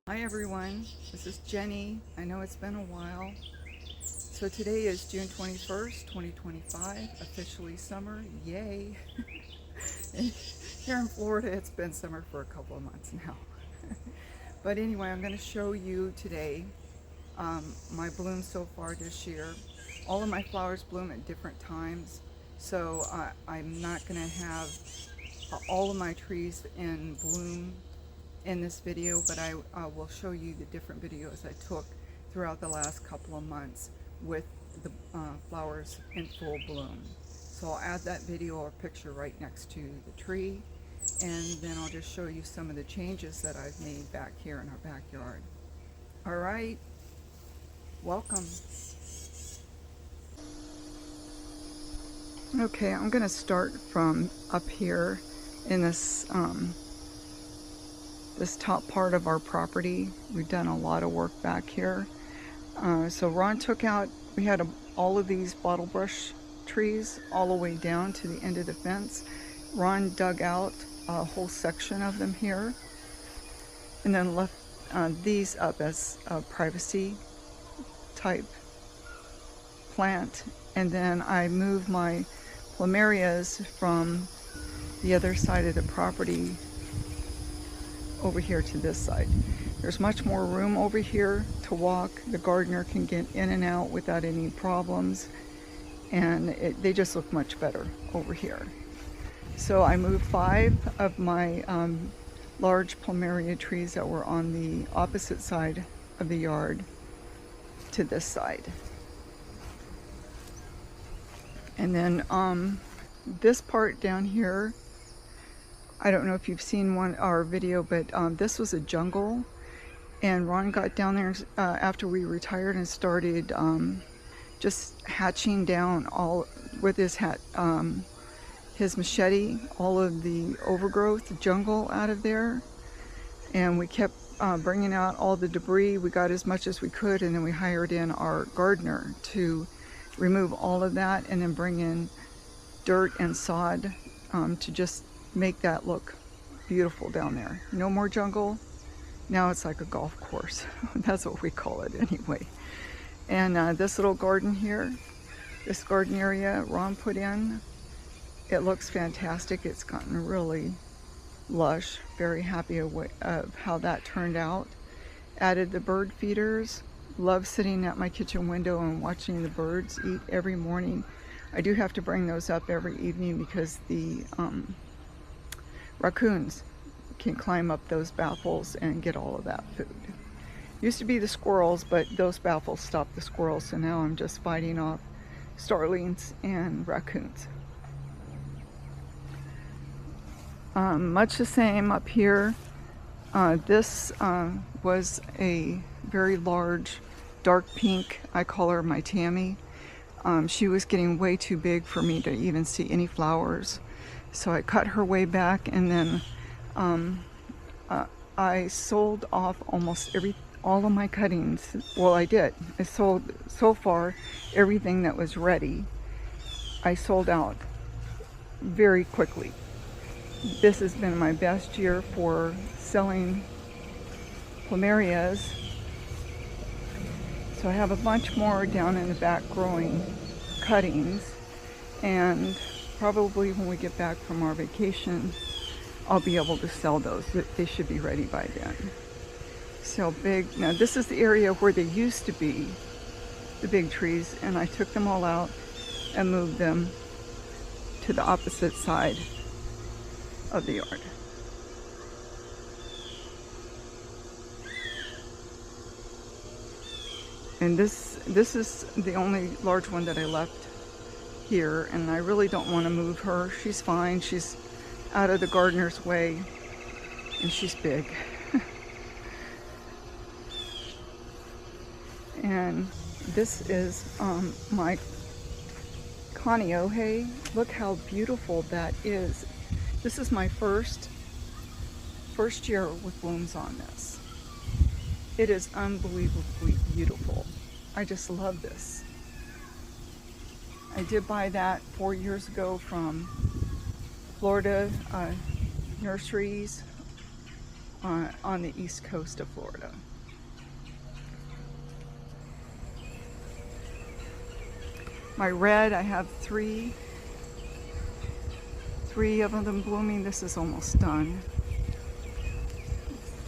Hi everyone, this is Jenny. I know it's been a while. So today is June 21st, 2025, officially summer, yay. And here in Florida it's been summer for a couple of months now. But anyway, I'm going to show you today my blooms so far this year. All of my flowers bloom at different times, so I'm not going to have all of my trees in bloom in this video, but I will show you the different videos I took throughout the last couple of months with the flowers in full bloom. So I'll add that video or picture right next to the tree, and then I'll just show you some of the changes that I've made back here in our backyard. All right, welcome. Okay, I'm going to start from up here in this this top part of our property. We've done a lot of work back here. So Ron took out, we had all of these bottle brush trees all the way down to the end of the fence. Ron dug out a whole section of them here and then left these up as a privacy type plant. And then I moved my Plumerias from the other side of the property over here to this side. There's much more room over here to walk. The gardener can get in and out without any problems, and they just look much better over here. So I moved 5 of my large Plumeria trees that were on the opposite side of the yard to this side. And then this part down here, I don't know if you've seen our video, but this was a jungle, and Ron got down there after we retired and started just hatching down all with his machete, all of the overgrowth jungle out of there, and we kept bringing out all the debris. We got as much as we could, and then we hired in our gardener to remove all of that and then bring in dirt and sod to just make that look beautiful down there. No more jungle. Now it's like a golf course. That's what we call it anyway. And this little garden here, this garden area Ron put in, it looks fantastic. It's gotten really lush. Very happy of how that turned out. Added the bird feeders. Love sitting at my kitchen window and watching the birds eat every morning. I do have to bring those up every evening because the raccoons can climb up those baffles and get all of that food. Used to be the squirrels, but those baffles stopped the squirrels, so now I'm just fighting off starlings and raccoons. Much the same up here. This was a very large dark pink. I call her my Tammy. She was getting way too big for me to even see any flowers. So I cut her way back, and then I sold off almost all of my cuttings. Well, I did. I sold so far everything that was ready. I sold out very quickly. This has been my best year for selling Plumerias. So I have a bunch more down in the back growing cuttings, and probably when we get back from our vacation, I'll be able to sell those. They should be ready by then. So big. Now this is the area where they used to be, the big trees, and I took them all out and moved them to the opposite side of the yard. And this is the only large one that I left here, and I really don't want to move her. She's fine. She's out of the gardener's way, and she's big. And this is my Coniohe. Look how beautiful that is. This is my first year with blooms on this. It is unbelievably beautiful. I just love this. I did buy that 4 years ago from Florida nurseries on the east coast of Florida. My red, I have three of them blooming. This is almost done.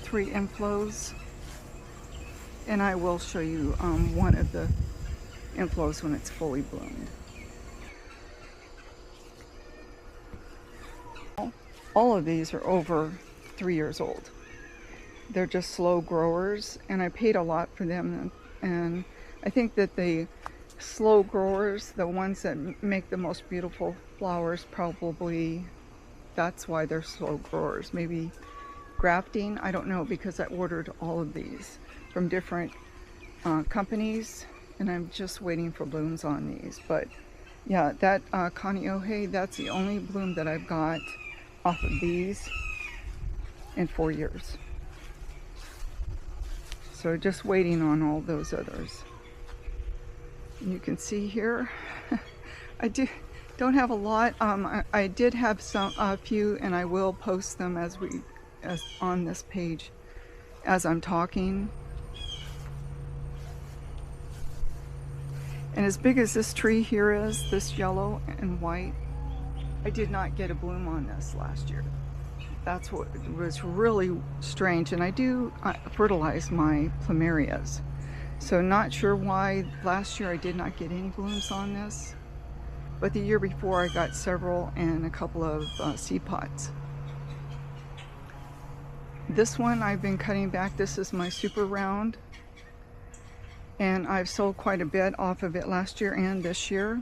3 inflows, and I will show you one of the inflows when it's fully bloomed. All of these are over 3 years old. They're just slow growers, and I paid a lot for them, and I think that the slow growers, the ones that make the most beautiful flowers, probably that's why they're slow growers. Maybe grafting, I don't know, because I ordered all of these from different companies, and I'm just waiting for blooms on these. But yeah, that Kaneohe, that's the only bloom that I've got off of these in 4 years. So just waiting on all those others. And you can see here, I don't have a lot. I did have a few, and I will post them as on this page as I'm talking. And as big as this tree here is, this yellow and white, I did not get a bloom on this last year. That's what was really strange. And I do fertilize my Plumerias. So not sure why last year I did not get any blooms on this. But the year before I got several and a couple of seed pods. This one I've been cutting back. This is my super round. And I've sold quite a bit off of it last year and this year.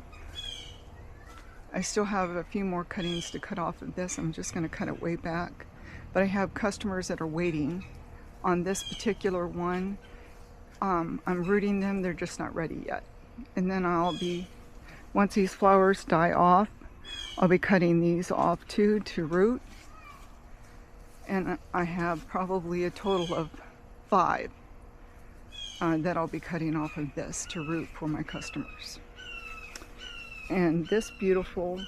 I still have a few more cuttings to cut off of this. I'm just going to cut it way back. But I have customers that are waiting on this particular one. I'm rooting them. They're just not ready yet. And then once these flowers die off, I'll be cutting these off too to root. And I have probably a total of 5 that I'll be cutting off of this to root for my customers. And this beautiful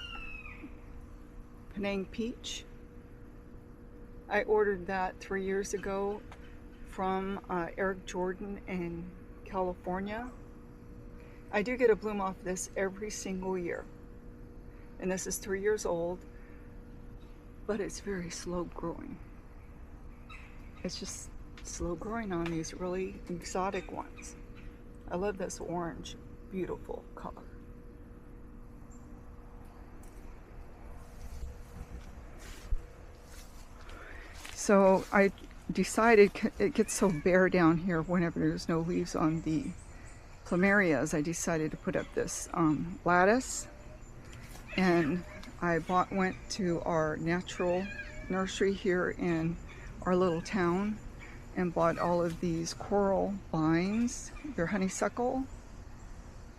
Penang peach, I ordered that 3 years ago from Eric Jordan in California. I do get a bloom off this every single year. And this is 3 years old, but it's very slow growing. It's just slow growing on these really exotic ones. I love this orange, beautiful color. So I decided, it gets so bare down here whenever there's no leaves on the Plumerias, I decided to put up this lattice. And I went to our natural nursery here in our little town and bought all of these coral vines. They're honeysuckle,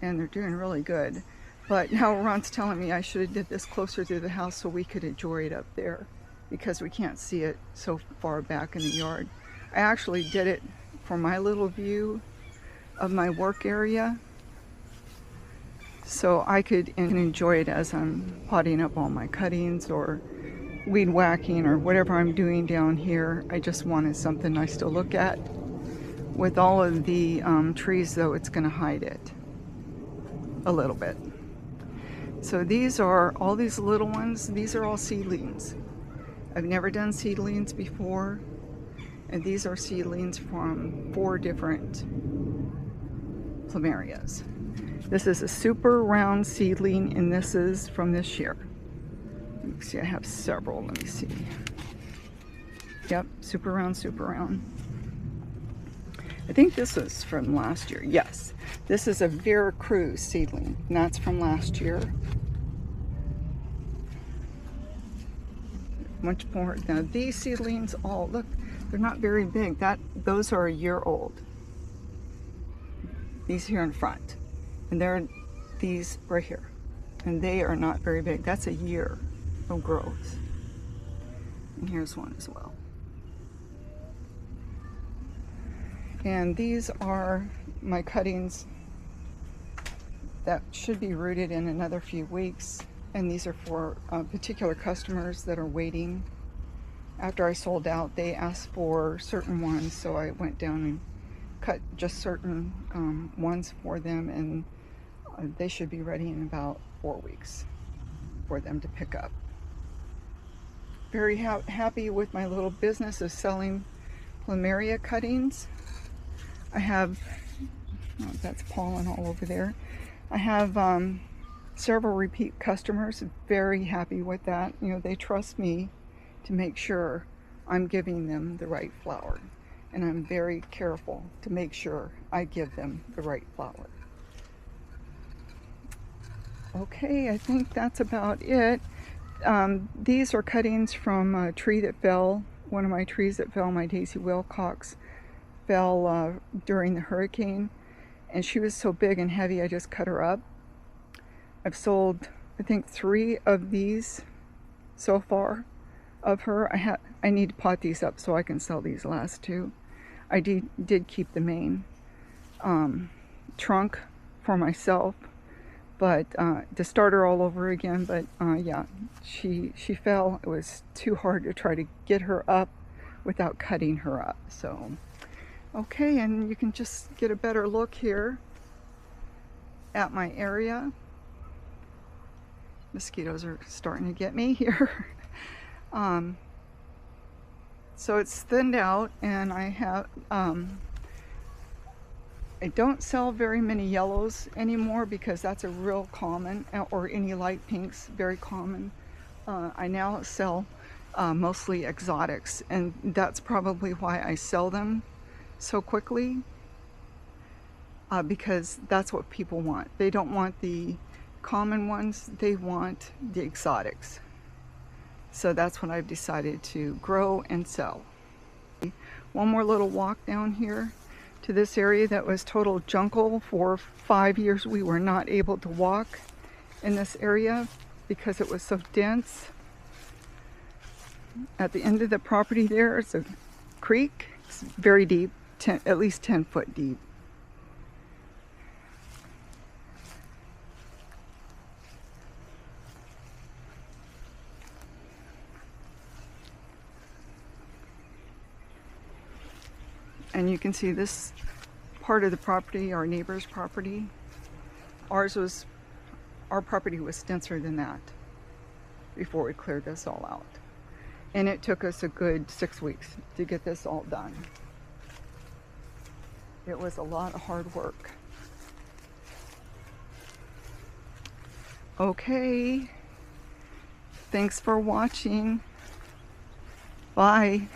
and they're doing really good. But now Ron's telling me I should have did this closer to the house so we could enjoy it up there, because we can't see it so far back in the yard. I actually did it for my little view of my work area, so I could enjoy it as I'm potting up all my cuttings or weed whacking or whatever I'm doing down here. I just wanted something nice to look at. With all of the trees though, it's going to hide it a little bit. So these are all these little ones. These are all seedlings. I've never done seedlings before, and these are seedlings from 4 different Plumerias. This is a super round seedling, and this is from this year. Let me see, I have several. Let me see. Yep, super round, super round. I think this is from last year. Yes, this is a Veracruz seedling, and that's from last year. Much more. Now these seedlings, all look, they're not very big. Those are a year old. These here in front, and they're these right here, and they are not very big. That's a year of growth. And here's one as well. And these are my cuttings that should be rooted in another few weeks. And these are for particular customers that are waiting. after I sold out, they asked for certain ones, so I went down and cut just certain ones for them, and they should be ready in about 4 weeks for them to pick up. Very happy with my little business of selling Plumeria cuttings. I have, oh, that's pollen all over there. I have several repeat customers, very happy with that. You know, they trust me to make sure I'm giving them the right flower. And I'm very careful to make sure I give them the right flower. Okay, I think that's about it. These are cuttings from a tree that fell, one of my trees that fell, my Daisy Wilcox, fell during the hurricane. And she was so big and heavy, I just cut her up. I've sold, I think, 3 of these so far of her. I need to pot these up so I can sell these last 2. I did keep the main trunk for myself, but to start her all over again. But yeah, she fell. It was too hard to try to get her up without cutting her up. So okay, and you can just get a better look here at my area. Mosquitoes are starting to get me here. So it's thinned out, and I have I don't sell very many yellows anymore because that's a real common, or any light pinks, very common. I now sell mostly exotics, and that's probably why I sell them so quickly, because that's what people want. They don't want the common ones, they want the exotics. So that's what I've decided to grow and sell. One more little walk down here to this area that was total jungle. For 5 years we were not able to walk in this area because it was so dense. At the end of the property there is a creek. It's very deep, at least 10 foot deep. And you can see this part of the property, our neighbor's property. Our property was denser than that before we cleared this all out. And it took us a good 6 weeks to get this all done. It was a lot of hard work. Okay, thanks for watching. Bye.